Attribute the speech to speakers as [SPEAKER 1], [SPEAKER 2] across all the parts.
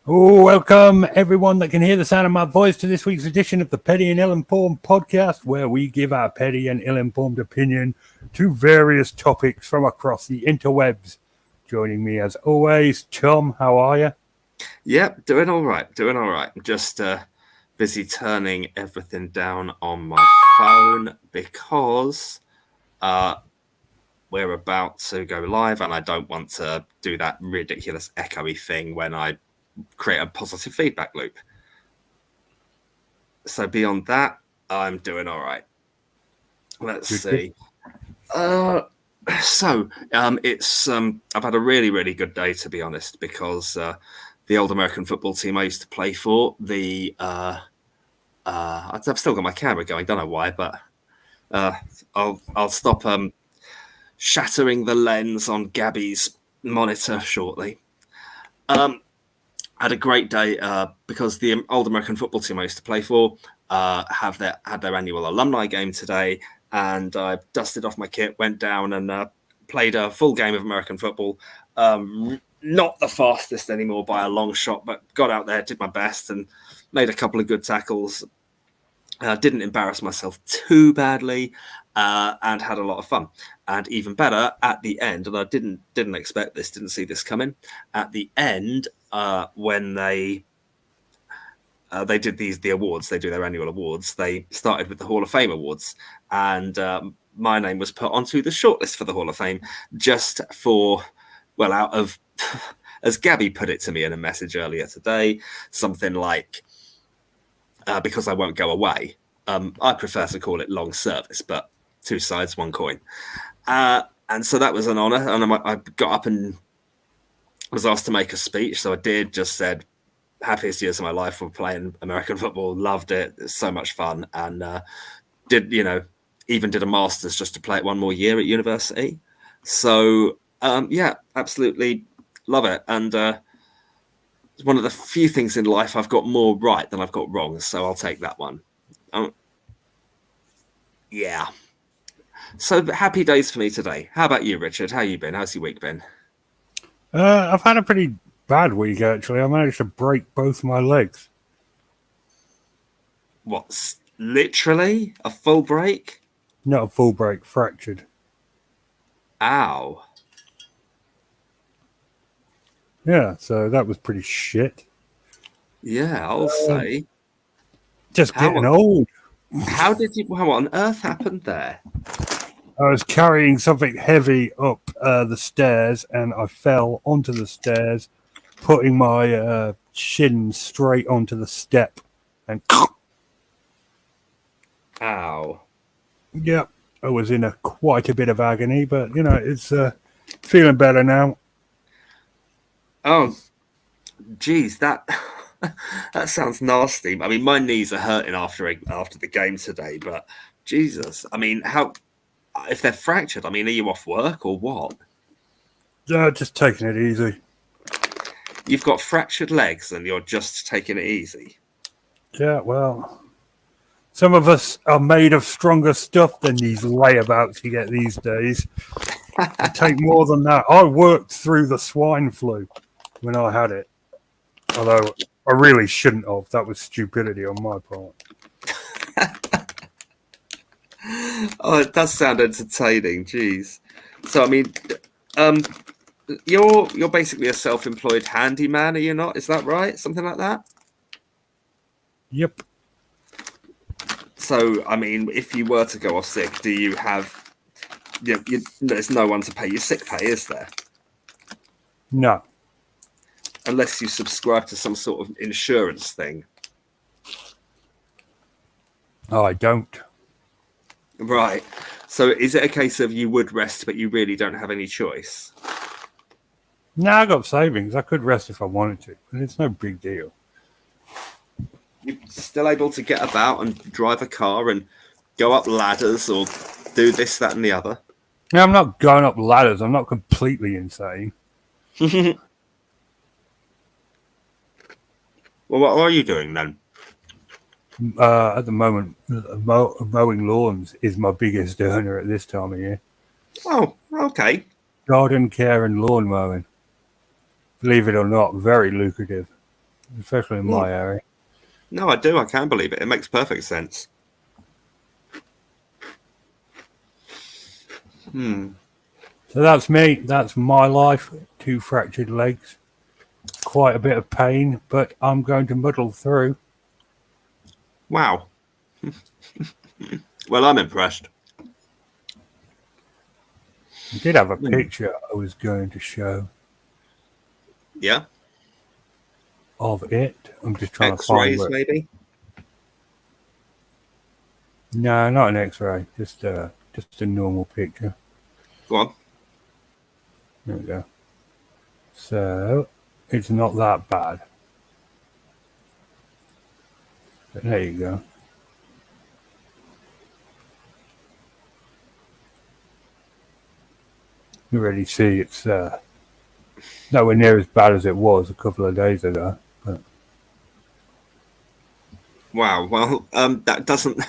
[SPEAKER 1] Welcome everyone that can hear the sound of my voice to this week's edition of the Petty and Ill-Informed podcast, where we give our petty and ill-informed opinion to various topics from across the interwebs. Joining me as always, Tom, how are you?
[SPEAKER 2] Yep, doing all right. I'm just busy turning everything down on my phone because we're about to go live and I don't want to do that ridiculous echoey thing when I create a positive feedback loop. So beyond that, I'm doing all right. Let's see. It's I've had a really good day, to be honest, because the old American football team I used to play for, I've still got my camera going, don't know why, but I'll stop shattering the lens on Gabby's monitor shortly. Had a great day because the old American football team I used to play for had their annual alumni game today, and I dusted off my kit, went down and played a full game of American football. Not the fastest anymore by a long shot, but got out there, did my best, and made a couple of good tackles. Didn't embarrass myself too badly, and had a lot of fun. And even better, at the end, and I didn't expect this, didn't see this coming. At the end, when they did the awards, they do their annual awards. They started with the Hall of Fame awards, and my name was put onto the shortlist for the Hall of Fame, just for, well, out of, as Gabby put it to me in a message earlier today, something like, because I won't go away. I prefer to call it long service, but two sides, one coin. And so that was an honor. And I got up and was asked to make a speech. So I did, just said, happiest years of my life for playing American football. Loved it. It's so much fun. And even did a master's just to play it one more year at university. So, yeah, absolutely love it. And it's one of the few things in life I've got more right than I've got wrong. So I'll take that one. Yeah. So happy days for me today. How about you, Richard? How you been? How's your week been?
[SPEAKER 1] I've had a pretty bad week, actually. I managed to break both my legs.
[SPEAKER 2] What's literally a full break?
[SPEAKER 1] Not a full break, fractured.
[SPEAKER 2] Ow.
[SPEAKER 1] Yeah, so that was pretty shit.
[SPEAKER 2] Yeah, I'll say.
[SPEAKER 1] Just getting old.
[SPEAKER 2] How on earth happened there?
[SPEAKER 1] I was carrying something heavy up the stairs and I fell onto the stairs, putting my shin straight onto the step. And
[SPEAKER 2] ow.
[SPEAKER 1] Yeah, I was in quite a bit of agony, but, it's feeling better now.
[SPEAKER 2] Oh, geez, that sounds nasty. I mean, my knees are hurting after the game today, but Jesus, I mean, if they're fractured, I mean, are you off work or what?
[SPEAKER 1] Just taking it easy.
[SPEAKER 2] You've got fractured legs and you're just taking it easy.
[SPEAKER 1] Yeah, well, some of us are made of stronger stuff than these layabouts you get these days. It take more than that. I worked through the swine flu when I had it. Although I really shouldn't have. That was stupidity on my part.
[SPEAKER 2] Oh, it does sound entertaining. Jeez. So, I mean, you're basically a self-employed handyman, are you not? Is that right? Something like that?
[SPEAKER 1] Yep.
[SPEAKER 2] So, I mean, if you were to go off sick, do you have... there's no one to pay your sick pay, is there?
[SPEAKER 1] No.
[SPEAKER 2] Unless you subscribe to some sort of insurance thing.
[SPEAKER 1] Oh, I don't.
[SPEAKER 2] Right. So is it a case of you would rest, but you really don't have any choice?
[SPEAKER 1] No, I got savings. I could rest if I wanted to, but it's no big deal.
[SPEAKER 2] You're still able to get about and drive a car and go up ladders or do this, that, and the other?
[SPEAKER 1] No, I'm not going up ladders. I'm not completely insane.
[SPEAKER 2] Well, what are you doing then?
[SPEAKER 1] At the moment, mowing lawns is my biggest earner at this time of year.
[SPEAKER 2] Oh, okay.
[SPEAKER 1] Garden care and lawn mowing. Believe it or not, very lucrative. especially in my area.
[SPEAKER 2] No, I do. I can believe it. It makes perfect sense.
[SPEAKER 1] So that's me. That's my life. 2 fractured legs. Quite a bit of pain, but I'm going to muddle through.
[SPEAKER 2] Wow. Well, I'm impressed.
[SPEAKER 1] I did have a picture I was going to show
[SPEAKER 2] Yeah.
[SPEAKER 1] of it. I'm just trying to find
[SPEAKER 2] X-rays,
[SPEAKER 1] where.
[SPEAKER 2] maybe.
[SPEAKER 1] No, not an X-ray. Just a normal picture.
[SPEAKER 2] Go on.
[SPEAKER 1] There we go. So it's not that bad. But there you go. You really see it's nowhere near as bad as it was a couple of days ago. But
[SPEAKER 2] Wow. Well, that doesn't.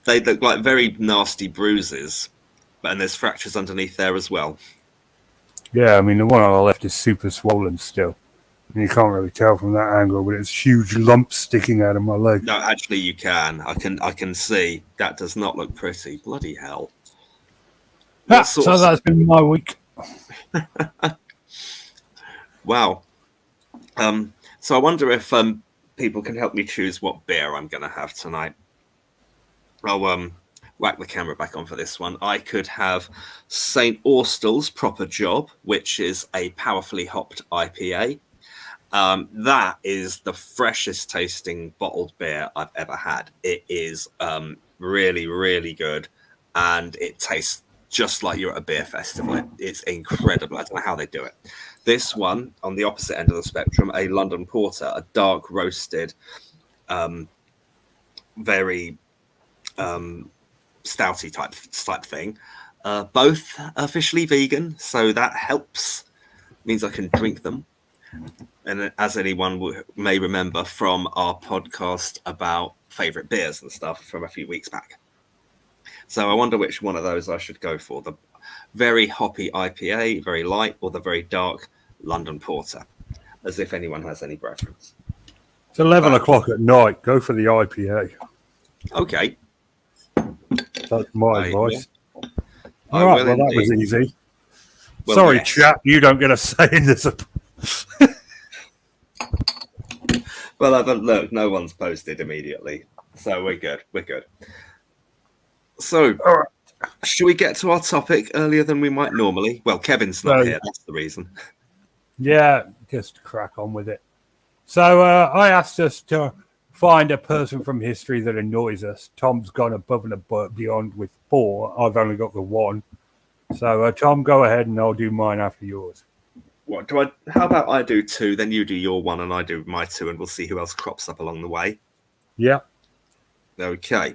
[SPEAKER 2] They look like very nasty bruises, and there's fractures underneath there as well.
[SPEAKER 1] yeah, I mean the one on the left is super swollen still. And you can't really tell from that angle, but it's huge lumps sticking out of my leg.
[SPEAKER 2] No, actually, you can. I can see that does not look pretty. Bloody hell!
[SPEAKER 1] So that's been my week.
[SPEAKER 2] Wow. So I wonder if people can help me choose what beer I'm going to have tonight. I'll whack the camera back on for this one. I could have St. Austell's Proper Job, which is a powerfully hopped IPA. That is the freshest tasting bottled beer I've ever had. It is really, really good, and it tastes just like you're at a beer festival. It's incredible. I don't know how they do it. This one, on the opposite end of the spectrum, a London Porter, a dark roasted, very stouty type thing. Both officially vegan, so that helps. Means I can drink them. And as anyone may remember from our podcast about favorite beers and stuff from a few weeks back. So I wonder which one of those I should go for. The very hoppy IPA, very light, or the very dark London Porter, as if anyone has any preference.
[SPEAKER 1] It's 11 o'clock at night. Go for the IPA.
[SPEAKER 2] Okay.
[SPEAKER 1] That's my advice.
[SPEAKER 2] Yeah.
[SPEAKER 1] All right, well, that was easy.
[SPEAKER 2] Well,
[SPEAKER 1] sorry,
[SPEAKER 2] yes.
[SPEAKER 1] chap, you don't get a say in this.
[SPEAKER 2] Well, look, no one's posted immediately, so we're good. We're good. So,
[SPEAKER 1] all right.
[SPEAKER 2] Should we get to our topic earlier than we might normally? Well, Kevin's not here. That's the reason.
[SPEAKER 1] Yeah, just crack on with it. So I asked us to find a person from history that annoys us. Tom's gone above and beyond with 4. I've only got the 1. So, Tom, go ahead and I'll do mine after yours.
[SPEAKER 2] What do I? How about I do 2, then you do your 1, and I do my 2, and we'll see who else crops up along the way.
[SPEAKER 1] Yeah.
[SPEAKER 2] Okay.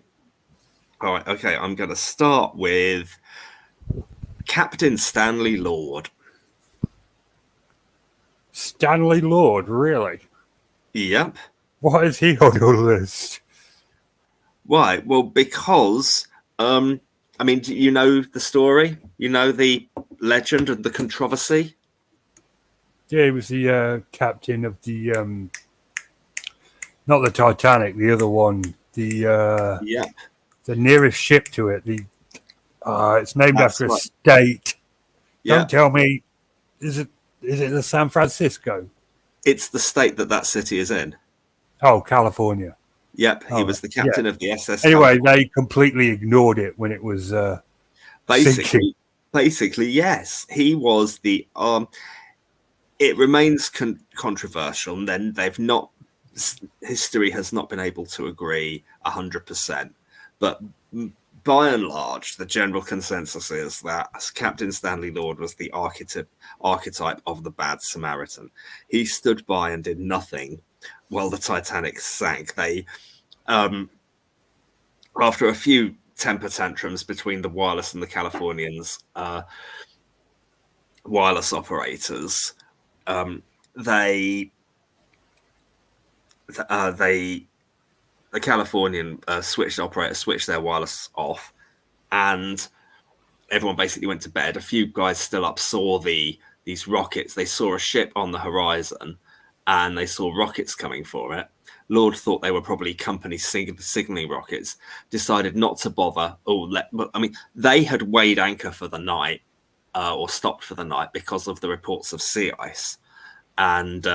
[SPEAKER 2] All right. Okay. I'm going to start with Captain Stanley Lord.
[SPEAKER 1] Stanley Lord, really?
[SPEAKER 2] Yep.
[SPEAKER 1] Why is he on your list?
[SPEAKER 2] Why? Well, because I mean, do you know the story? You know the legend and the controversy?
[SPEAKER 1] Yeah, he was the captain of the not the Titanic, the other one, the nearest ship to it. The it's named after a state. Yeah. Don't tell me, is it the San Francisco?
[SPEAKER 2] It's the state that city is in.
[SPEAKER 1] Oh, California.
[SPEAKER 2] Yep, he was the captain of the SS.
[SPEAKER 1] Anyway, they completely ignored it when it was sinking.
[SPEAKER 2] Basically, yes, he was the. It remains controversial, and then they've not. History has not been able to agree 100%, but by and large, the general consensus is that Captain Stanley Lord was the archetype of the bad Samaritan. He stood by and did nothing while the Titanic sank. They, after a few temper tantrums between the wireless and the Californians, wireless operators, the Californian operator switched their wireless off, and everyone basically went to bed. A few guys still up saw these rockets. They saw a ship on the horizon, and they saw rockets coming for it. Lord thought they were probably company signaling rockets, decided not to bother. They had weighed anchor for the night, or stopped for the night because of the reports of sea ice. And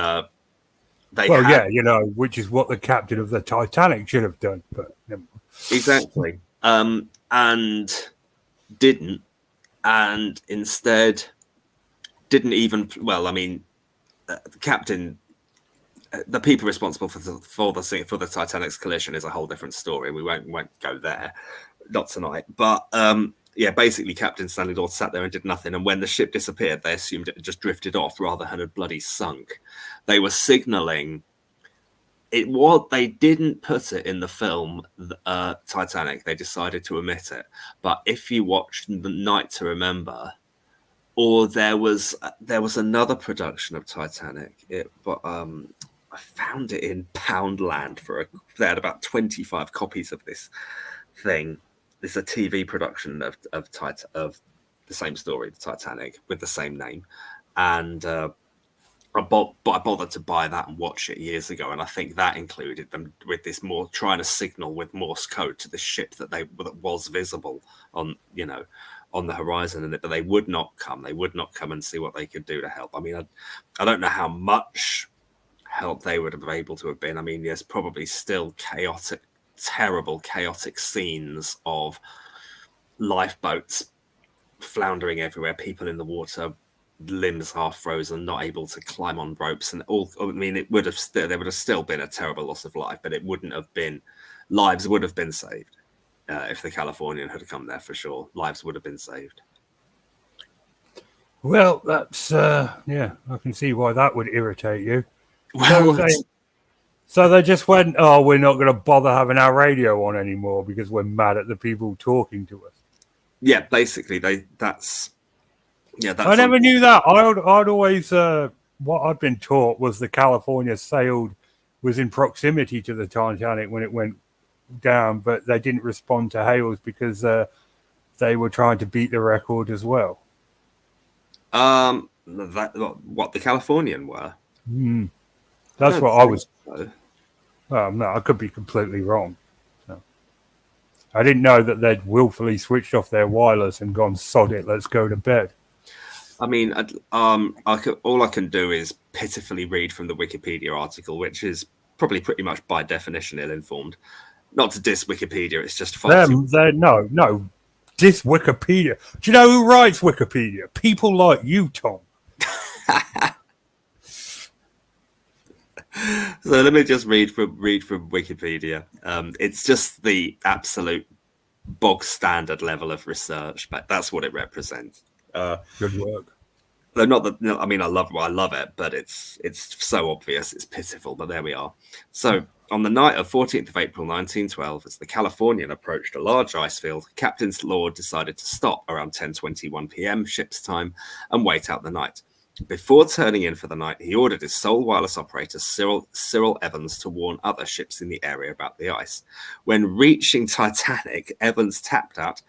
[SPEAKER 1] which is what the captain of the Titanic should have done. But
[SPEAKER 2] exactly. And didn't, and instead didn't even. Well, I mean, the captain, the people responsible for the Titanic's collision is a whole different story. We won't go there, not tonight. But basically, Captain Stanley Lord sat there and did nothing. And when the ship disappeared, they assumed it had just drifted off rather than had bloody sunk. They were signalling. They didn't put it in the film Titanic. They decided to omit it. But if you watched The Night to Remember, or there was another production of Titanic. I found it in Poundland they had about 25 copies of this thing. It's a TV production of the same story, the Titanic, with the same name, and I bothered to buy that and watch it years ago, and I think that included them with this trying to signal with Morse code to the ship that was visible on the horizon, but they would not come. They would not come and see what they could do to help. I mean, I don't know how much help they would have been able to have been. I mean, there's probably still terrible chaotic scenes of lifeboats floundering everywhere, people in the water, limbs half frozen, not able to climb on ropes, and all. I mean, there would have still been a terrible loss of life, but it wouldn't have been. Lives would have been saved if the Californian had come there, for sure. Lives would have been saved.
[SPEAKER 1] Well, that's I can see why that would irritate you.
[SPEAKER 2] Well,
[SPEAKER 1] so they just went, "Oh, we're not going to bother having our radio on anymore because we're mad at the people talking to us."
[SPEAKER 2] Yeah, basically, that's.
[SPEAKER 1] I never knew that. I'd always what I'd been taught was the California was in proximity to the Titanic when it went down, but they didn't respond to hails because they were trying to beat the record as well.
[SPEAKER 2] What the Californian were?
[SPEAKER 1] That's what I was. Well, no, I could be completely wrong. So, I didn't know that they'd willfully switched off their wireless and gone, "Sod it, let's go to bed."
[SPEAKER 2] I mean, all I can do is pitifully read from the Wikipedia article, which is probably pretty much by definition ill-informed. Not to diss Wikipedia, it's just far too...
[SPEAKER 1] No, diss Wikipedia. Do you know who writes Wikipedia? People like you, Tom.
[SPEAKER 2] So let me just read from Wikipedia. It's just the absolute bog standard level of research, but that's what it represents.
[SPEAKER 1] Good work.
[SPEAKER 2] Though not that, I mean, I love it, but it's so obvious, it's pitiful. But there we are. So on the night of 14th of April 1912, as the Californian approached a large ice field, Captain Lord decided to stop around 10:21 p.m. ship's time and wait out the night. Before turning in for the night, he ordered his sole wireless operator, Cyril Evans, to warn other ships in the area about the ice. When reaching Titanic, Evans tapped out,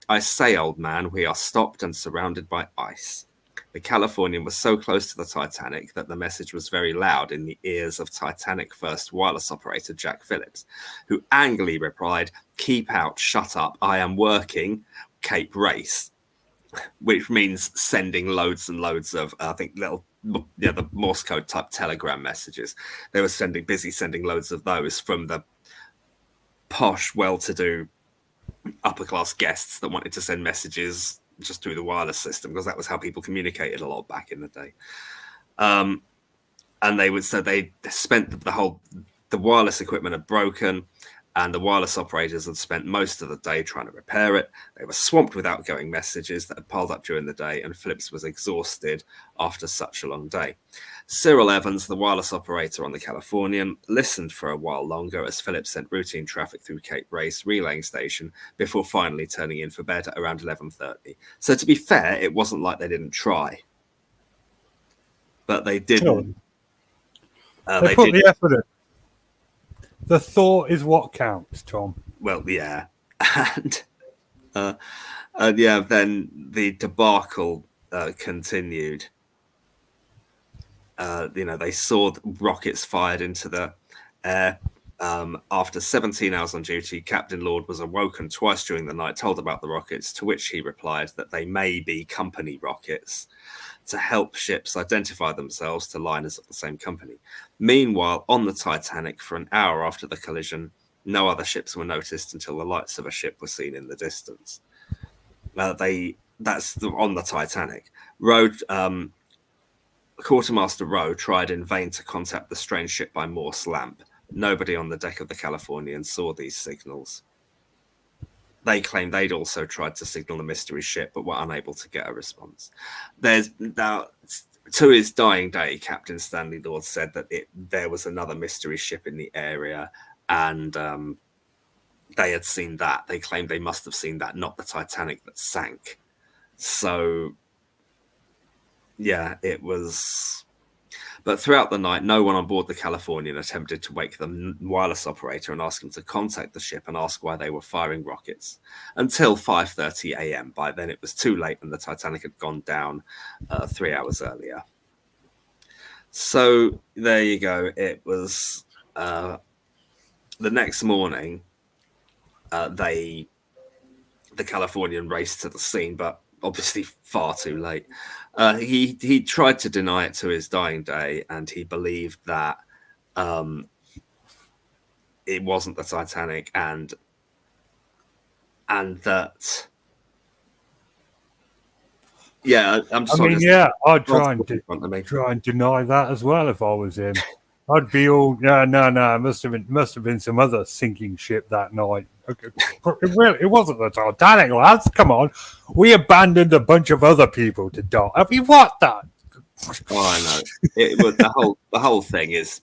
[SPEAKER 2] "I say, old man, we are stopped and surrounded by ice." The Californian was so close to the Titanic that the message was very loud in the ears of Titanic first wireless operator Jack Phillips, who angrily replied, "Keep out, shut up, I am working, Cape Race," which means sending loads and loads of, I think, the Morse code type telegram messages. They were busy sending loads of those from the posh, well-to-do upper class guests that wanted to send messages just through the wireless system, because that was how people communicated a lot back in the day. And they spent the wireless equipment had broken, and the wireless operators had spent most of the day trying to repair it. They were swamped with outgoing messages that had piled up during the day, and Phillips was exhausted after such a long day. Cyril Evans, the wireless operator on the Californian, listened for a while longer as Phillips sent routine traffic through Cape Race relaying station before finally turning in for bed at around 11:30. So to be fair, it wasn't like they didn't try. But they didn't.
[SPEAKER 1] They put the effort in. The thought is what counts, Tom.
[SPEAKER 2] Well, yeah. And then the debacle continued. they saw rockets fired into the air. After 17 hours on duty, Captain Lord was awoken twice during the night, told about the rockets, to which he replied that they may be company rockets to help ships identify themselves to liners of the same company. Meanwhile, on the Titanic, for an hour after the collision, no other ships were noticed until the lights of a ship were seen in the distance. On the Titanic. Quartermaster Rowe tried in vain to contact the strange ship by Morse lamp. Nobody on the deck of the Californian saw these signals. They claimed they'd also tried to signal the mystery ship, but were unable to get a response. To his dying day, Captain Stanley Lord said that there was another mystery ship in the area, and they had seen that. They claimed they must have seen that, not the Titanic that sank. So, yeah, it was. But throughout the night, no one on board the Californian attempted to wake the wireless operator and ask him to contact the ship and ask why they were firing rockets until 5:30 a.m. By then, it was too late and the Titanic had gone down 3 hours earlier. So there you go. It was the next morning, the Californian raced to the scene, but obviously far too late. He tried to deny it to his dying day, and he believed that it wasn't the Titanic, and that. Yeah, I'm sorry.
[SPEAKER 1] I'd try and deny that as well if I was him. I'd be all no. It must have been some other sinking ship that night. Okay. It wasn't the Titanic, lads. Come on, we abandoned a bunch of other people to die. I mean, what that?
[SPEAKER 2] Oh, I know. It was the whole thing is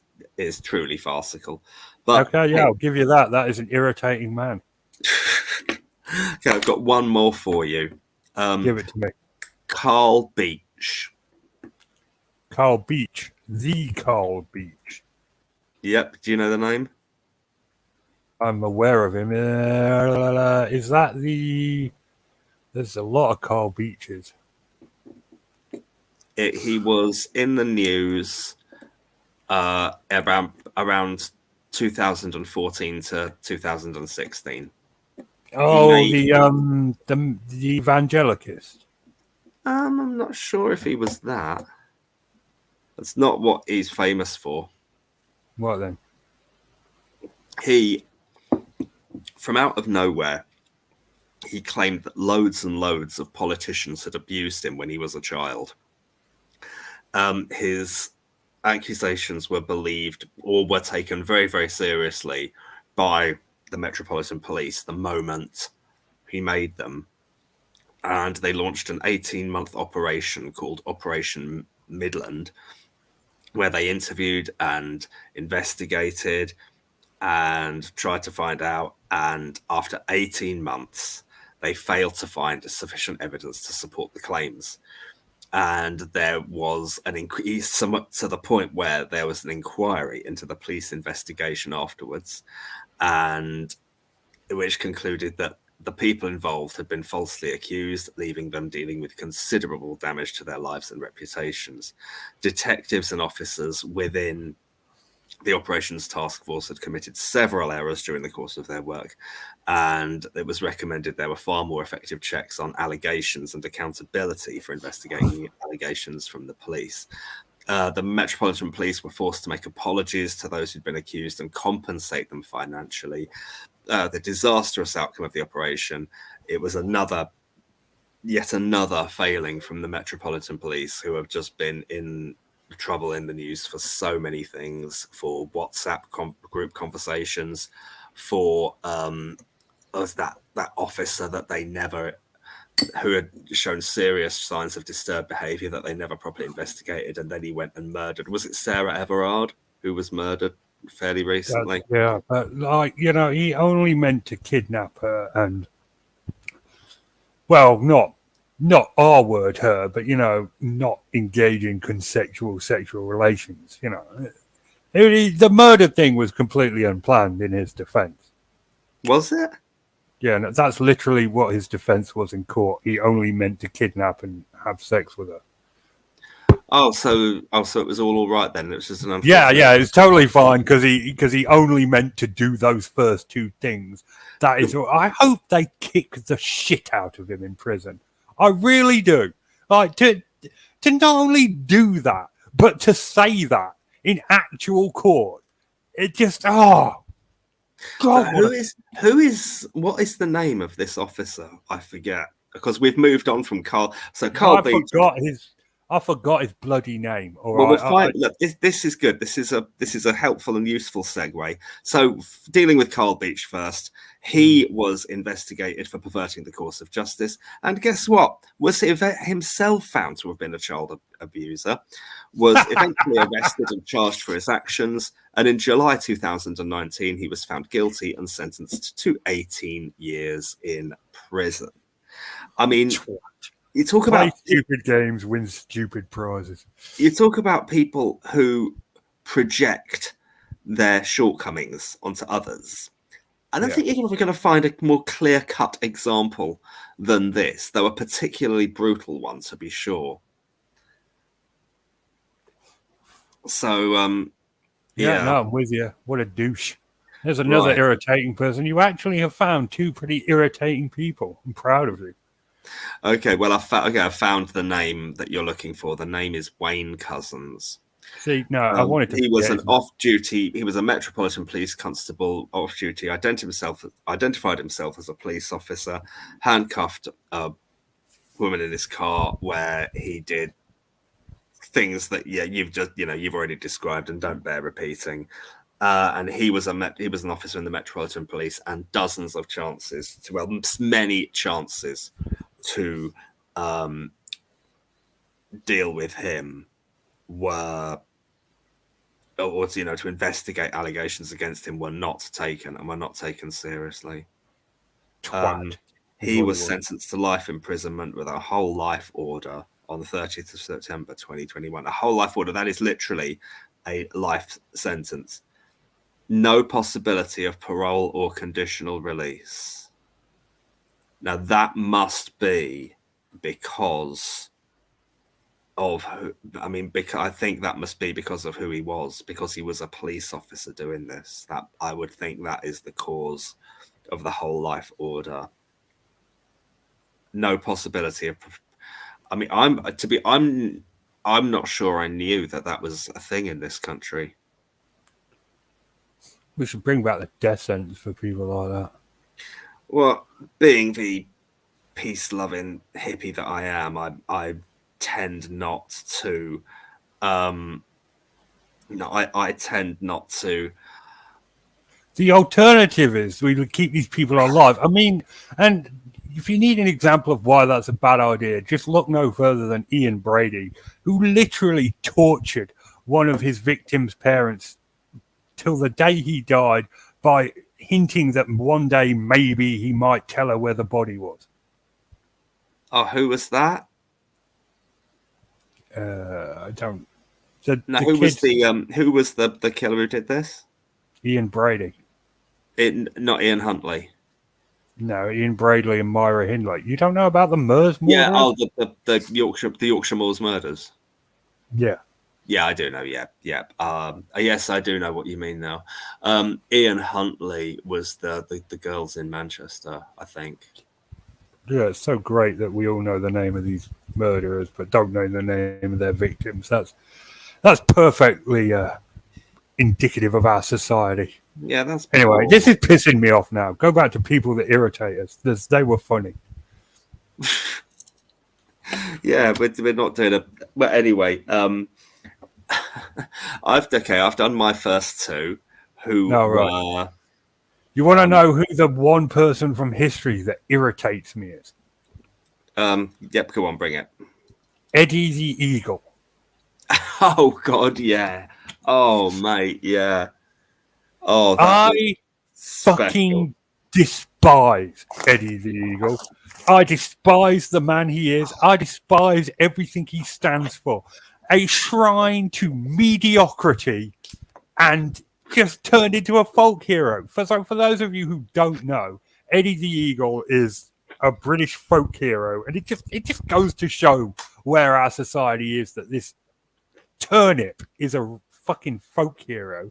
[SPEAKER 2] truly farcical. But
[SPEAKER 1] okay, yeah, I'll give you that. That is an irritating man.
[SPEAKER 2] Okay, I've got one more for you.
[SPEAKER 1] Give it to me.
[SPEAKER 2] Carl Beach.
[SPEAKER 1] Carl Beach. The Carl Beach.
[SPEAKER 2] Yep. Do you know the name?
[SPEAKER 1] I'm aware of him. Is that the... There's a lot of Carl Beaches.
[SPEAKER 2] He was in the news around 2014 to 2016.
[SPEAKER 1] Oh, the evangelicist.
[SPEAKER 2] I'm not sure if he was that. That's not what he's famous for.
[SPEAKER 1] What then?
[SPEAKER 2] He, from out of nowhere, he claimed that loads and loads of politicians had abused him when he was a child. His accusations were believed or were taken very, very seriously by the Metropolitan Police the moment he made them. And they launched an 18-month operation called Operation Midland, where they interviewed and investigated and tried to find out. And after 18 months, they failed to find sufficient evidence to support the claims. And there was an increase somewhat to the point where there was an inquiry into the police investigation afterwards, and which concluded that the people involved had been falsely accused, leaving them dealing with considerable damage to their lives and reputations. Detectives and officers within the operations task force had committed several errors during the course of their work, and it was recommended there were far more effective checks on allegations and accountability for investigating allegations from the police. The Metropolitan Police were forced to make apologies to those who'd been accused and compensate them financially. The disastrous outcome of the operation, it was yet another failing from the Metropolitan Police, who have just been in trouble in the news for so many things, for WhatsApp group conversations, for that officer that they never, who had shown serious signs of disturbed behavior that they never properly investigated, and then he went and murdered. Was it Sarah Everard who was murdered fairly recently?
[SPEAKER 1] Yeah, but he only meant to kidnap her and, well, not our word her, but not engage in consensual sexual relations. The murder thing was completely unplanned in his defense.
[SPEAKER 2] Was it?
[SPEAKER 1] Yeah, no, that's literally what his defense was in court. He only meant to kidnap and have sex with her.
[SPEAKER 2] So it was all right then. It was just an
[SPEAKER 1] Yeah,
[SPEAKER 2] unfortunate.
[SPEAKER 1] yeah, it was totally fine because he only meant to do those first two things. That is, I hope they kick the shit out of him in prison. I really do. Like to not only do that, but to say that in actual court. It just God.
[SPEAKER 2] So what is the name of this officer? I forget because we've moved on from Carl. So Carl Beach.
[SPEAKER 1] I forgot his bloody name. All
[SPEAKER 2] Well,
[SPEAKER 1] right.
[SPEAKER 2] we'll find. Look, this is good. This is a helpful and useful segue. So, dealing with Carl Beach first, he was investigated for perverting the course of justice, and guess what? Was himself found to have been a child abuser, was eventually arrested and charged for his actions, and in July 2019, he was found guilty and sentenced to 18 years in prison. I mean. You talk about
[SPEAKER 1] stupid games, win stupid prizes.
[SPEAKER 2] You talk about people who project their shortcomings onto others. I don't think you're ever going to find a more clear-cut example than this, though a particularly brutal one, to be sure. So,
[SPEAKER 1] no, I'm with you. What a douche. There's another irritating person. You actually have found two pretty irritating people. I'm proud of you.
[SPEAKER 2] Okay, well, I found the name that you're looking for. The name is Wayne Couzens.
[SPEAKER 1] See, no, I wanted to.
[SPEAKER 2] He was an off-duty. He was a Metropolitan Police constable off-duty. Identified himself as a police officer. Handcuffed a woman in his car, where he did things that you've already described and don't bear repeating. And he was an officer in the Metropolitan Police, and many chances to deal with him to investigate allegations against him were not taken seriously. He was sentenced to life imprisonment with a whole life order on the 30th of September 2021. A whole life order, that is literally a life sentence. No possibility of parole or conditional release. Now, that must be because of I think that must be because of who he was, because he was a police officer doing this. That I would think that is the cause of the whole life order. No possibility of. I'm not sure I knew that was a thing in this country.
[SPEAKER 1] We should bring back the death sentence for people like that.
[SPEAKER 2] Well, being the peace-loving hippie that I am, I tend not to. I tend not to.
[SPEAKER 1] The alternative is we would keep these people alive. I mean, and if you need an example of why that's a bad idea, just look no further than Ian Brady, who literally tortured one of his victims' parents till the day he died by hinting that one day maybe he might tell her where the body was.
[SPEAKER 2] Oh, who was that?
[SPEAKER 1] I don't.
[SPEAKER 2] Who was the killer who did this?
[SPEAKER 1] Ian Brady.
[SPEAKER 2] Not Ian Huntley.
[SPEAKER 1] No, Ian Bradley and Myra Hindley. You don't know about the Moors murders?
[SPEAKER 2] Yeah, the Yorkshire Moors murders.
[SPEAKER 1] Yeah.
[SPEAKER 2] Yeah, I do know. Yeah. Yes, I do know what you mean now. Ian Huntley was the girls in Manchester, I think.
[SPEAKER 1] Yeah, it's so great that we all know the name of these murderers, but don't know the name of their victims. That's perfectly indicative of our society.
[SPEAKER 2] Yeah, that's
[SPEAKER 1] anyway. This is pissing me off now. Go back to people that irritate us. They were funny.
[SPEAKER 2] Yeah, but we're not doing it. But anyway, I've done my first two. Right.
[SPEAKER 1] You want to know who the one person from history that irritates me is?
[SPEAKER 2] Yep, go on, bring it.
[SPEAKER 1] Eddie the Eagle.
[SPEAKER 2] Oh God, yeah. Oh mate, yeah. Oh,
[SPEAKER 1] I fucking despise Eddie the Eagle. I despise the man he is. I despise everything he stands for. A shrine to mediocrity and just turned into a folk hero. For those of you who don't know, Eddie the Eagle is a British folk hero, and it just goes to show where our society is, that this Turnip is a fucking folk hero.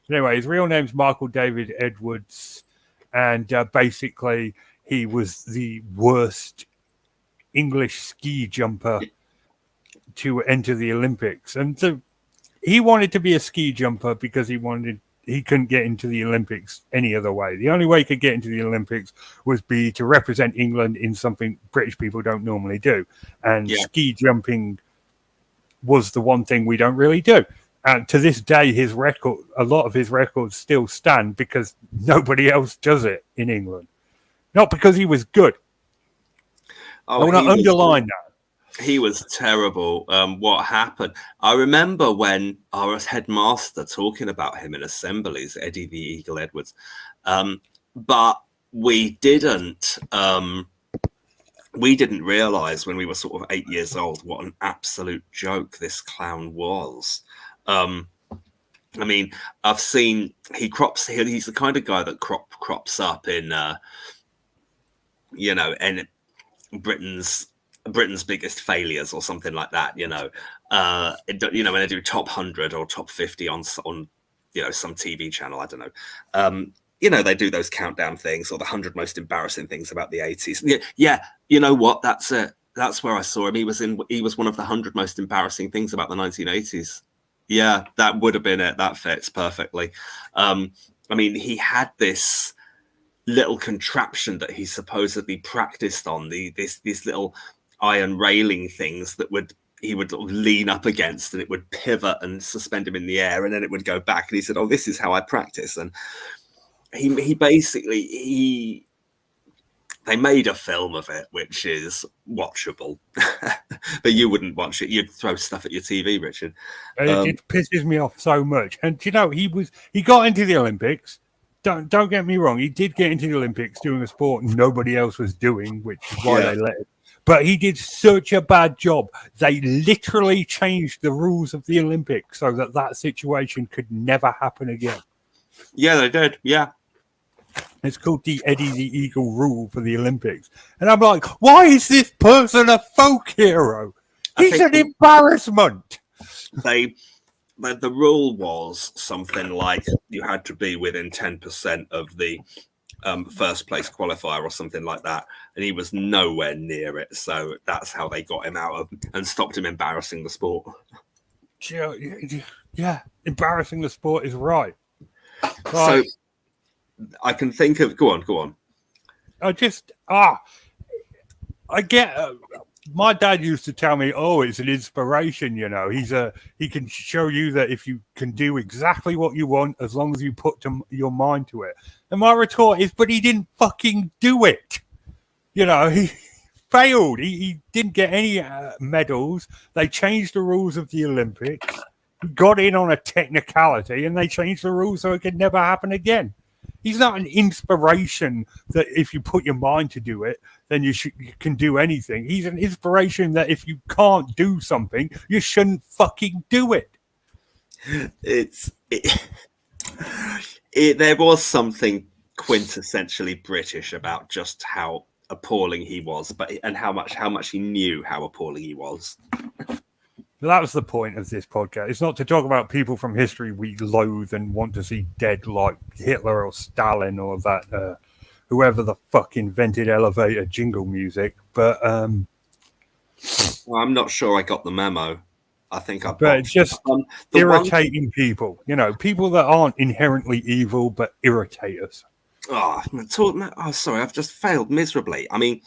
[SPEAKER 1] Anyway, his real name's Michael David Edwards, and basically he was the worst English ski jumper to enter the Olympics. And so he wanted to be a ski jumper because he couldn't get into the Olympics any other way. The only way he could get into the Olympics was to represent England in something British people don't normally do. And ski jumping was the one thing we don't really do. And to this day, a lot of his records still stand because nobody else does it in England. Not because he was good. I want to underline that.
[SPEAKER 2] He was terrible. What happened? I remember when I was headmaster talking about him in assemblies, Eddie the Eagle Edwards. But we didn't realise when we were sort of 8 years old what an absolute joke this clown was. I mean, I've seen he's the kind of guy that crops up in in Britain's biggest failures or something like that, when they do top 100 or top 50 on some TV channel, I don't know. They do those countdown things or the 100 most embarrassing things about the 80s. Yeah, you know what? That's it. That's where I saw him. He was one of the 100 most embarrassing things about the 1980s. Yeah, that would have been it. That fits perfectly. I mean, he had this little contraption that he supposedly practiced on, these little iron railing things that he would lean up against, and it would pivot and suspend him in the air, and then it would go back. And he said, "Oh, this is how I practice." And he basically they made a film of it, which is watchable, but you wouldn't watch it. You'd throw stuff at your TV, Richard.
[SPEAKER 1] It pisses me off so much. And he got into the Olympics. Don't get me wrong. He did get into the Olympics doing a sport nobody else was doing, which is why they let him. But he did such a bad job. They literally changed the rules of the Olympics so that situation could never happen again.
[SPEAKER 2] Yeah, they did. Yeah.
[SPEAKER 1] It's called the Eddie the Eagle rule for the Olympics. And I'm like, why is this person a folk hero? He's an embarrassment.
[SPEAKER 2] The rule was something like you had to be within 10% of the first place qualifier or something like that, and he was nowhere near it. So that's how they got him out of and stopped him embarrassing the sport.
[SPEAKER 1] Yeah, embarrassing the sport is right.
[SPEAKER 2] So I can think of. Go on.
[SPEAKER 1] I get. My dad used to tell me, "Oh, it's an inspiration." He can show you that if you can do exactly what you want, as long as you put your mind to it. And my retort is, "But he didn't fucking do it." He failed. He didn't get any medals. They changed the rules of the Olympics. He got in on a technicality, and they changed the rules so it could never happen again. He's not an inspiration that if you put your mind to do it, then you can do anything. He's an inspiration that if you can't do something, you shouldn't fucking do it.
[SPEAKER 2] There was something quintessentially British about just how appalling he was, and how much he knew how appalling he was.
[SPEAKER 1] That was the point of this podcast. It's not to talk about people from history we loathe and want to see dead, like Hitler or Stalin or that whoever the fuck invented elevator jingle music. But
[SPEAKER 2] I'm not sure I got the memo. I think I.
[SPEAKER 1] But it's just irritating people. People that aren't inherently evil but irritate us.
[SPEAKER 2] Sorry, I've just failed miserably. I mean,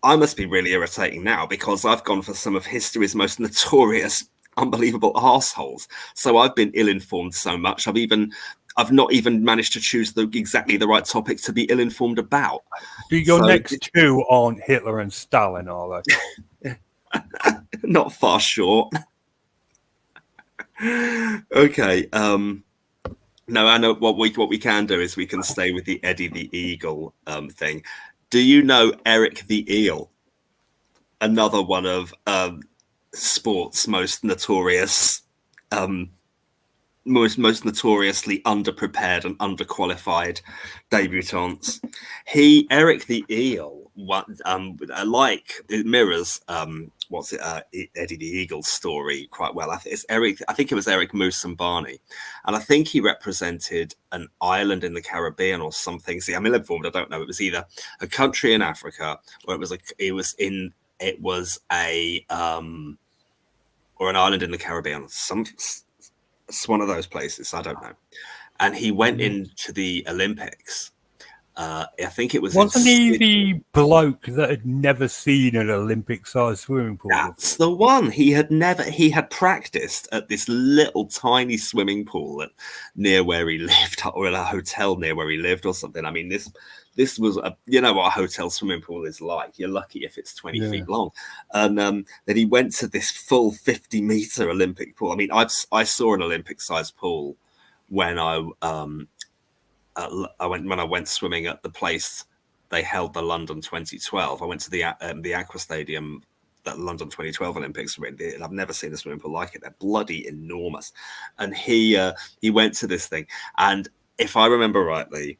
[SPEAKER 2] I must be really irritating now because I've gone for some of history's most notorious, unbelievable arseholes. So I've been ill-informed so much. I've not even managed to choose exactly the right topic to be ill-informed about.
[SPEAKER 1] Your next two aren't Hitler and Stalin, are they?
[SPEAKER 2] Not far short. Okay. No, I know what we can do is we can stay with the Eddie the Eagle thing. Do you know Eric the Eel? Another one of sport's most notorious, most notoriously underprepared and underqualified debutantes. Eric the Eel, like it mirrors Eddie the Eagle's story quite well. I think it was Eric Moussambani, and I think he represented an island in the Caribbean or something. See, I'm ill-informed. I don't know. It was either a country in Africa or it was or an island in the Caribbean. It's one of those places. I don't know. And he went into the Olympics. I think it was.
[SPEAKER 1] Wasn't he the bloke that had never seen an Olympic-sized swimming pool?
[SPEAKER 2] That's the one. He had practiced at this little tiny swimming pool near where he lived, or in a hotel near where he lived, or something. I mean, this was you know what a hotel swimming pool is like. You're lucky if it's 20 feet long. And then he went to this full 50-meter Olympic pool. I mean, I saw an Olympic-sized pool when I went swimming at the place they held the London 2012. I went to the Aqua Stadium that London 2012 Olympics were in. And I've never seen a swimming pool like it. They're bloody enormous. And he went to this thing, and if I remember rightly,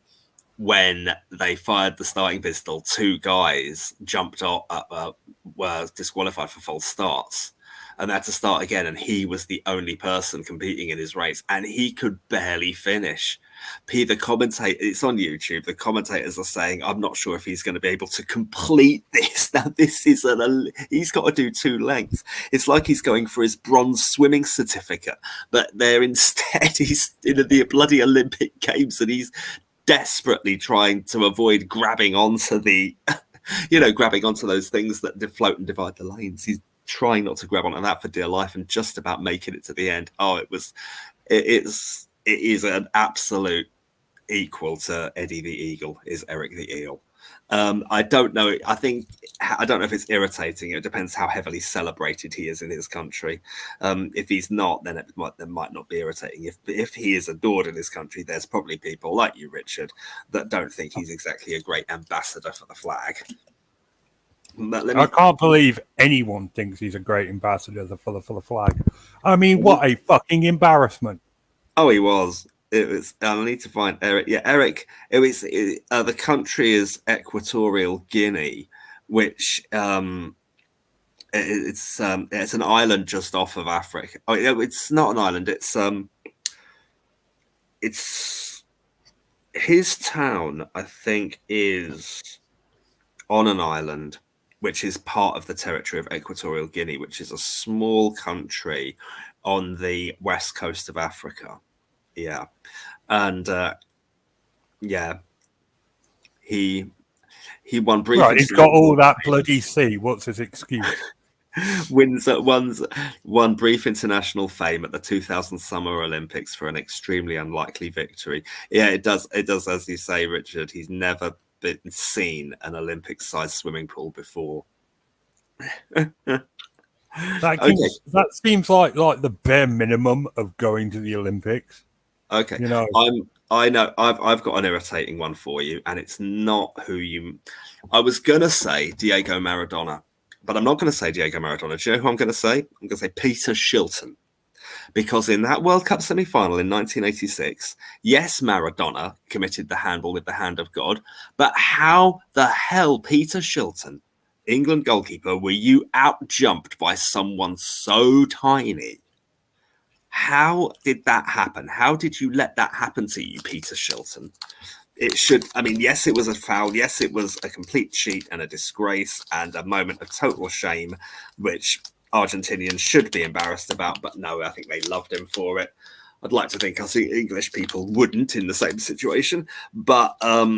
[SPEAKER 2] when they fired the starting pistol, 2 guys jumped off, were disqualified for false starts. And they had to start again, and he was the only person competing in his race, and he could barely finish. The commentator, it's on YouTube, the commentators are saying, I'm not sure if he's going to be able to complete this. Now, he's got to do 2 lengths. It's like he's going for his bronze swimming certificate, but instead he's in the bloody Olympic Games, and he's desperately trying to avoid grabbing onto grabbing onto those things that float and divide the lanes. He's trying not to grab onto that for dear life, and just about making it to the end. It is an absolute equal to Eddie the Eagle is Eric the Eel. I don't know. I don't know if it's irritating. It depends how heavily celebrated he is in his country. If he's not, then it might not be irritating. If he is adored in his country, there's probably people like you, Richard, that don't think he's exactly a great ambassador for the flag.
[SPEAKER 1] I can't believe anyone thinks he's a great ambassador for the flag. I mean, what a fucking embarrassment.
[SPEAKER 2] Oh, he was. It was. I need to find Eric. Yeah, Eric. The country is Equatorial Guinea, which it's an island just off of Africa. Oh, it's not an island. It's his town, I think, is on an island, which is part of the territory of Equatorial Guinea, which is a small country on the west coast of Africa. Yeah. And he won brief.
[SPEAKER 1] Right, he's got all that bloody sea. What's his excuse?
[SPEAKER 2] Won brief international fame at the 2000 Summer Olympics for an extremely unlikely victory. Yeah, it does, as you say, Richard. He's never been seen an Olympic-sized swimming pool before.
[SPEAKER 1] That seems like the bare minimum of going to the Olympics.
[SPEAKER 2] Okay, I know I've got an irritating one for you, and it's not who you. I was gonna say Diego Maradona, but I'm not gonna say Diego Maradona. Do you know who I'm gonna say? I'm gonna say Peter Shilton, because in that World Cup semi-final in 1986, yes, Maradona committed the handball with the hand of God, but how the hell, Peter Shilton, England goalkeeper, were you out-jumped by someone so tiny? How did that happen? How did you let that happen to you, Peter Shilton? Yes, it was a foul. Yes, it was a complete cheat and a disgrace and a moment of total shame, which Argentinians should be embarrassed about. But no, I think they loved him for it. I'd like to think English people wouldn't in the same situation. But yeah,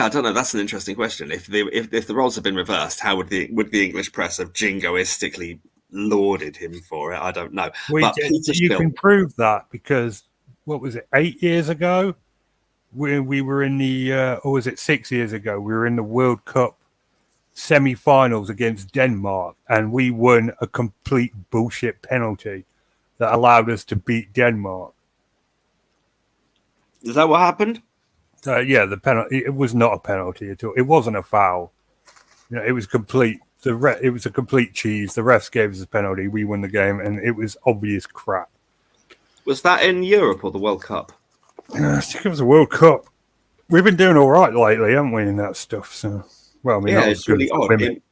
[SPEAKER 2] I don't know. That's an interesting question. If the roles had been reversed, how would the English press have jingoistically lauded him for it? I don't know.
[SPEAKER 1] You can prove that because what was it, 8 years ago? We were in the, or was it 6 years ago? We were in the World Cup semi-finals against Denmark, and we won a complete bullshit penalty that allowed us to beat Denmark.
[SPEAKER 2] Is that what happened?
[SPEAKER 1] Yeah, the penalty. It was not a penalty at all. It wasn't a foul. It was complete. It was a complete cheese. The refs gave us a penalty. We won the game, and it was obvious crap.
[SPEAKER 2] Was that in Europe or the World Cup?
[SPEAKER 1] I think it was a World Cup. We've been doing all right lately, haven't we, in that stuff? So Well, I mean,
[SPEAKER 2] Yeah,
[SPEAKER 1] not as
[SPEAKER 2] it's
[SPEAKER 1] good
[SPEAKER 2] really
[SPEAKER 1] as the
[SPEAKER 2] odd.
[SPEAKER 1] women.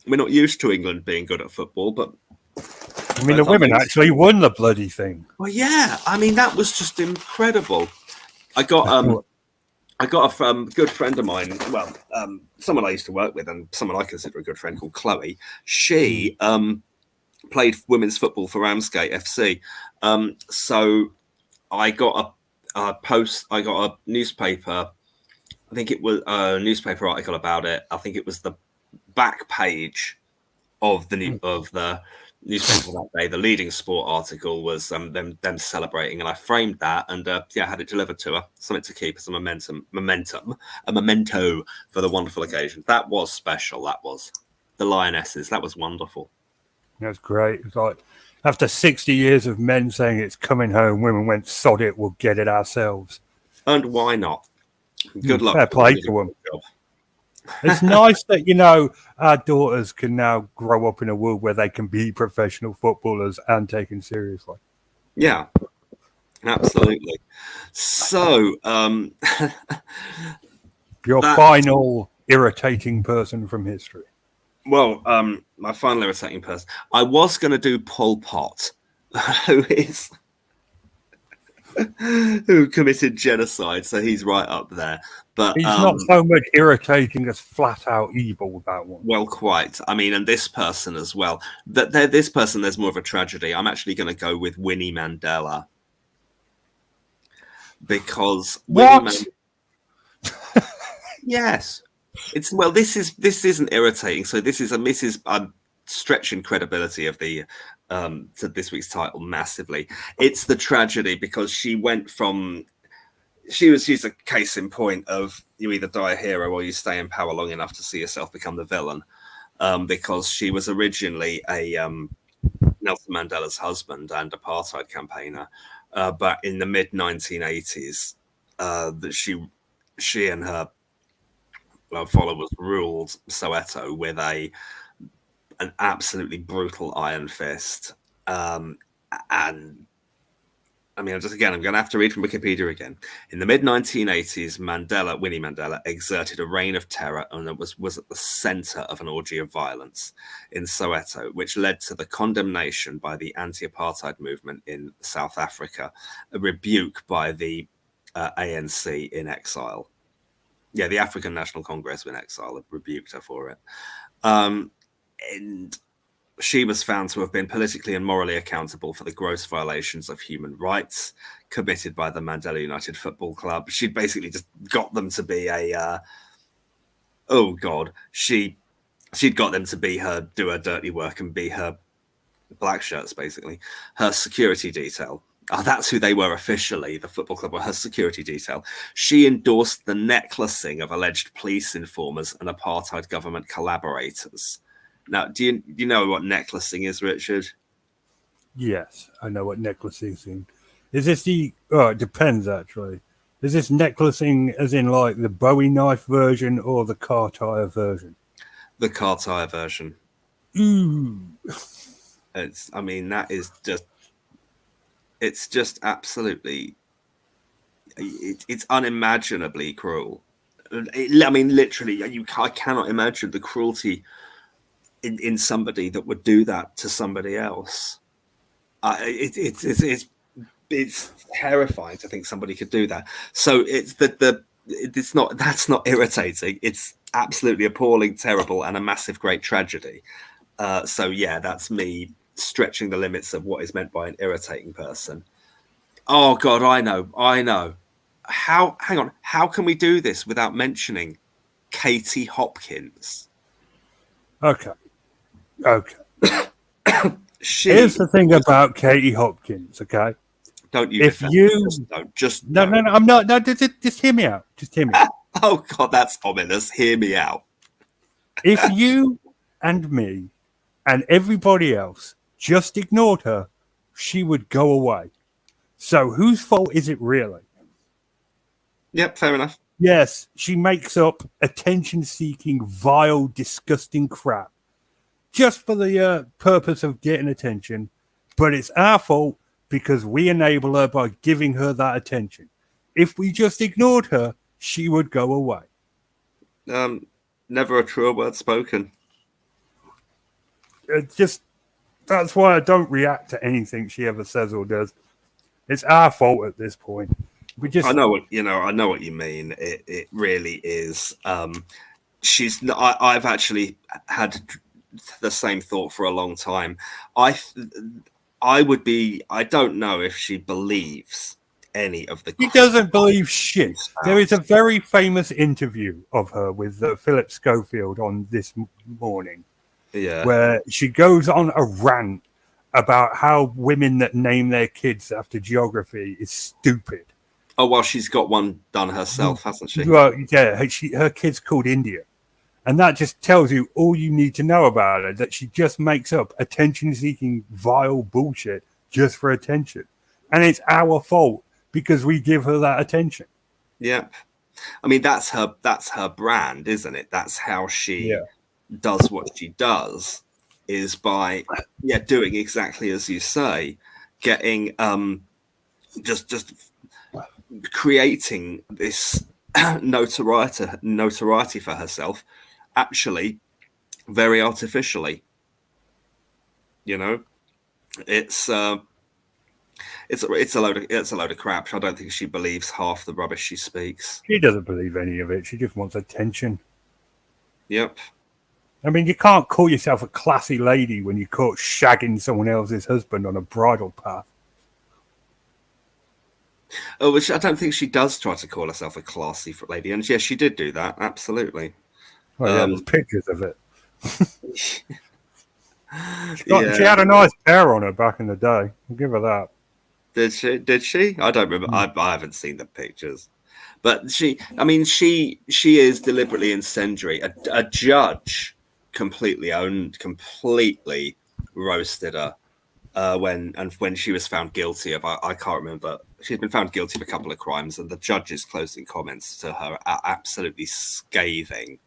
[SPEAKER 2] We're not used to England being good at football, but
[SPEAKER 1] I mean, the women actually won the bloody thing.
[SPEAKER 2] Well, yeah, I mean that was just incredible. I got a good friend of mine, well, someone I used to work with, and someone I consider a good friend called Chloe. She played women's football for Ramsgate FC. So I got a post. I got a newspaper. I think it was a newspaper article about it. I think it was the back page of the newspaper that day. The leading sport article was them celebrating, and I framed that and had it delivered to her, something to keep as a memento for the wonderful occasion. That was special. That was the Lionesses. That was wonderful.
[SPEAKER 1] That's great. It's like after 60 years of men saying it's coming home, women went, sod it, we'll get it ourselves.
[SPEAKER 2] And why not? Good luck.
[SPEAKER 1] Fair play to them. It's nice that, our daughters can now grow up in a world where they can be professional footballers and taken seriously.
[SPEAKER 2] Yeah, absolutely. So,
[SPEAKER 1] your final irritating person from history.
[SPEAKER 2] Well, my final irritating person. I was going to do Pol Pot, who committed genocide, so he's right up there. But
[SPEAKER 1] he's not so much irritating as flat out evil, that one.
[SPEAKER 2] Well, quite. I mean, and this person as well. This person, there's more of a tragedy. I'm actually going to go with Winnie Mandela. Because yes. This isn't irritating. So this is I'm stretching credibility of the to this week's title massively. It's the tragedy because she's a case in point of you either die a hero or you stay in power long enough to see yourself become the villain. Because she was originally a Nelson Mandela's husband and apartheid campaigner, but in the mid 1980s, she and her followers ruled Soweto with an absolutely brutal iron fist. And I mean, I'm going to have to read from Wikipedia again. In the mid 1980s, Winnie Mandela, exerted a reign of terror and was at the center of an orgy of violence in Soweto, which led to the condemnation by the anti-apartheid movement in South Africa, a rebuke by the ANC in exile. Yeah, the African National Congress in exile rebuked her for it. And she was found to have been politically and morally accountable for the gross violations of human rights committed by the Mandela United Football Club. She'd basically just got them to be she'd got them to be her, do her dirty work and be her black shirts, basically. Her security detail. That's who they were officially. The football club were her security detail. She endorsed the necklacing of alleged police informers and apartheid government collaborators. Now, do you know what necklacing is, Richard?
[SPEAKER 1] Yes, I know what necklacing is. Is this it depends, actually. Is this necklacing as in like the Bowie knife version or the car tire version?
[SPEAKER 2] The car tire version.
[SPEAKER 1] Ooh.
[SPEAKER 2] It's just absolutely, it's unimaginably cruel. Literally, I cannot imagine the cruelty in somebody that would do that to somebody else. It's terrifying to think somebody could do that. So that's not irritating. It's absolutely appalling, terrible, and a massive, great tragedy. So yeah, that's me stretching the limits of what is meant by an irritating person. Oh God, I know. Hang on, how can we do this without mentioning Katie Hopkins?
[SPEAKER 1] Okay. Here's the thing about Katie Hopkins, okay?
[SPEAKER 2] Don't you?
[SPEAKER 1] If you
[SPEAKER 2] no,
[SPEAKER 1] I'm not. No, just hear me out.
[SPEAKER 2] Oh God, that's ominous. Hear me out.
[SPEAKER 1] If you and me and everybody else just ignored her, she would go away. So whose fault is it really?
[SPEAKER 2] Yep, fair enough.
[SPEAKER 1] Yes, she makes up attention-seeking, vile, disgusting crap just for the purpose of getting attention. But it's our fault because we enable her by giving her that attention. If we just ignored her, she would go away.
[SPEAKER 2] Never a truer word spoken.
[SPEAKER 1] That's why I don't react to anything she ever says or does. It's our fault at this point.
[SPEAKER 2] I know what you mean. It really is. I've actually had the same thought for a long time. I don't know if she believes any of the.
[SPEAKER 1] She doesn't believe shit. There is a very famous interview of her with Philip Schofield on This Morning, where she goes on a rant about how women that name their kids after geography is stupid.
[SPEAKER 2] Oh, well, she's got one done herself, hasn't she?
[SPEAKER 1] Well, yeah, her kid's called India. And that just tells you all you need to know about her, that she just makes up attention-seeking, vile bullshit just for attention. And it's our fault because we give her that attention.
[SPEAKER 2] Yeah. I mean, that's her brand, isn't it? That's how she does what she does, is by doing exactly as you say, getting just creating this notoriety for herself, actually very artificially. It's a load of crap. I don't think she believes half the rubbish she speaks.
[SPEAKER 1] She doesn't believe any of it. She just wants attention.
[SPEAKER 2] Yep.
[SPEAKER 1] I mean, you can't call yourself a classy lady when you're caught shagging someone else's husband on a bridal path.
[SPEAKER 2] Oh, which I don't think she does try to call herself a classy lady. And yes, she did do that. Absolutely.
[SPEAKER 1] Oh, yeah, there's pictures of it. She had a nice pair on her back in the day. I'll give her that.
[SPEAKER 2] Did she? I don't remember. I haven't seen the pictures. But she is deliberately incendiary. A judge completely roasted her when she was found guilty of, I can't remember. She's been found guilty of a couple of crimes, and the judge's closing comments to her are absolutely scathing.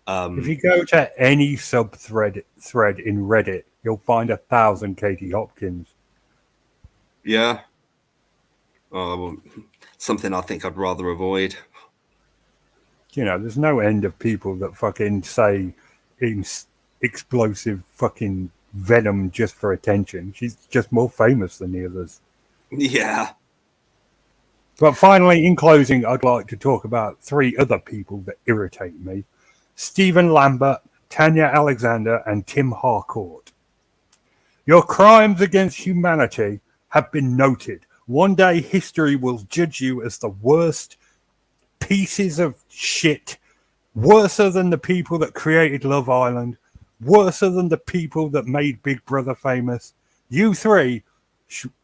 [SPEAKER 1] If you go to any thread in Reddit, you'll find 1,000 Katie Hopkins.
[SPEAKER 2] Yeah. Well, something I think I'd rather avoid.
[SPEAKER 1] There's no end of people that fucking say explosive fucking venom just for attention. She's just more famous than the others.
[SPEAKER 2] Yeah.
[SPEAKER 1] But finally, in closing, I'd like to talk about 3 other people that irritate me. Stephen Lambert, Tanya Alexander, and Tim Harcourt. Your crimes against humanity have been noted. One day history will judge you as the worst pieces of shit, worser than the people that created Love Island, worser than the people that made Big Brother famous. You 3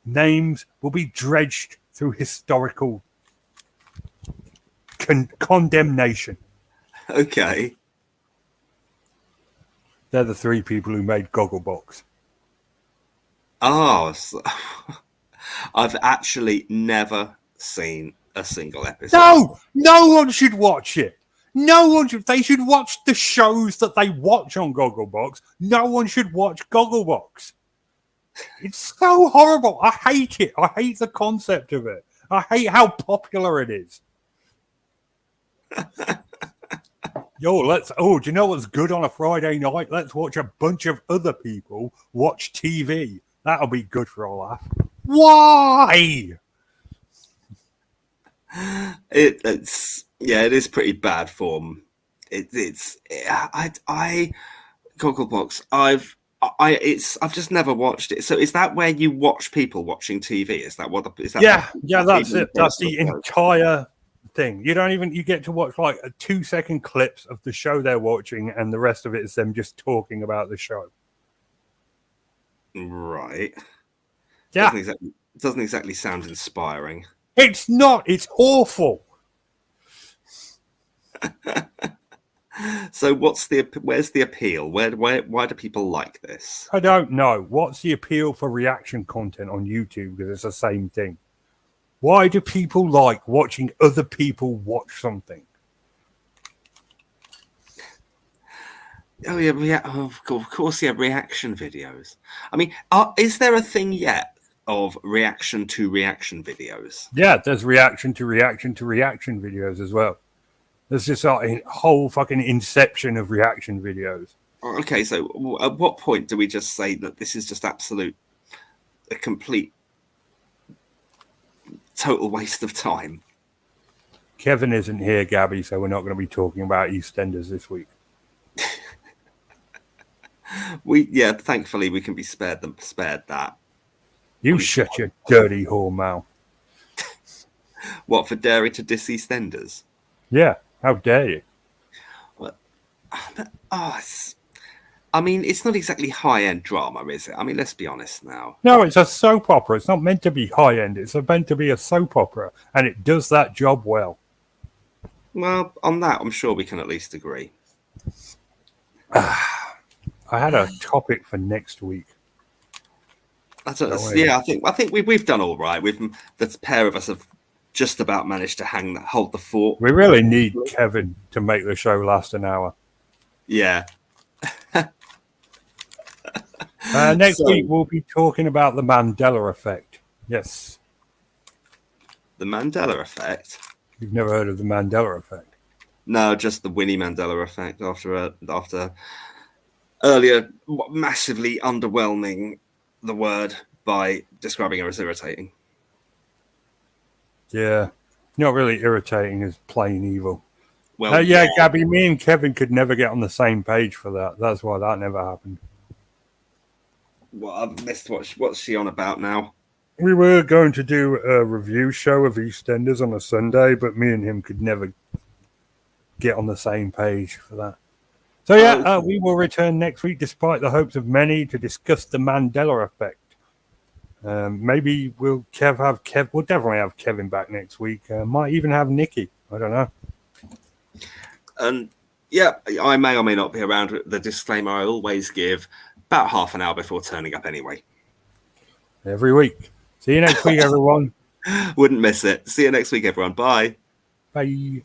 [SPEAKER 1] names will be dredged through historical condemnation.
[SPEAKER 2] Okay.
[SPEAKER 1] They're the 3 people who made Gogglebox.
[SPEAKER 2] Oh, I've actually never seen a single episode.
[SPEAKER 1] No one should watch it. No one should. They should watch the shows that they watch on Gogglebox. No one should watch Gogglebox. It's so horrible. I hate it. I hate the concept of it. I hate how popular it is. Do you know what's good on a Friday night? Let's watch a bunch of other people watch TV. That'll be good for a laugh. Why?
[SPEAKER 2] It is pretty bad form. Gogglebox. I've just never watched it. So is that where you watch people watching TV? Is that what?
[SPEAKER 1] That's it. That's the entire thing. You get to watch like 2-second clips of the show they're watching, and the rest of it is them just talking about the show.
[SPEAKER 2] Right.
[SPEAKER 1] Yeah.
[SPEAKER 2] Doesn't exactly sound inspiring.
[SPEAKER 1] It's not. It's awful.
[SPEAKER 2] So where's the appeal? Why do people like this?
[SPEAKER 1] I don't know. What's the appeal for reaction content on YouTube? Because it's the same thing. Why do people like watching other people watch something?
[SPEAKER 2] Oh yeah, of course, reaction videos. I mean, is there a thing yet of reaction to reaction videos?
[SPEAKER 1] Yeah, there's reaction to reaction to reaction videos as well. There's just a whole fucking inception of reaction videos.
[SPEAKER 2] Okay, so at what point do we just say that this is just a complete, total waste of time?
[SPEAKER 1] Kevin isn't here, Gabby, so we're not going to be talking about EastEnders this week.
[SPEAKER 2] Thankfully we can be spared that.
[SPEAKER 1] You shut your dirty whore mouth.
[SPEAKER 2] What, for daring to diss EastEnders?
[SPEAKER 1] Yeah, how dare you?
[SPEAKER 2] It's not exactly high-end drama, is it? I mean, let's be honest now.
[SPEAKER 1] No, it's a soap opera. It's not meant to be high-end. It's meant to be a soap opera, and it does that job well.
[SPEAKER 2] Well, on that, I'm sure we can at least agree.
[SPEAKER 1] I had a topic for next week.
[SPEAKER 2] I think we've done all right. The pair of us have just about managed to hold the fort.
[SPEAKER 1] We really need Kevin to make the show last an hour.
[SPEAKER 2] Yeah.
[SPEAKER 1] Next week we'll be talking about the Mandela effect. Yes.
[SPEAKER 2] The Mandela effect?
[SPEAKER 1] You've never heard of the Mandela effect?
[SPEAKER 2] No, just the Winnie Mandela effect after earlier massively underwhelming the word by describing her as irritating.
[SPEAKER 1] Yeah. Not really irritating, as plain evil.
[SPEAKER 2] Well,
[SPEAKER 1] Gabby, me and Kevin could never get on the same page for that. That's why that never happened.
[SPEAKER 2] Well, I've missed what's she on about now?
[SPEAKER 1] We were going to do a review show of EastEnders on a Sunday, but me and him could never get on the same page for that. So we will return next week, despite the hopes of many, to discuss the Mandela effect. Maybe we'll We'll definitely have Kevin back next week. Might even have Nikki. I don't know.
[SPEAKER 2] And I may or may not be around. The disclaimer I always give about half an hour before turning up anyway.
[SPEAKER 1] Every week. See you next week, everyone.
[SPEAKER 2] Wouldn't miss it. See you next week, everyone. Bye.
[SPEAKER 1] Bye.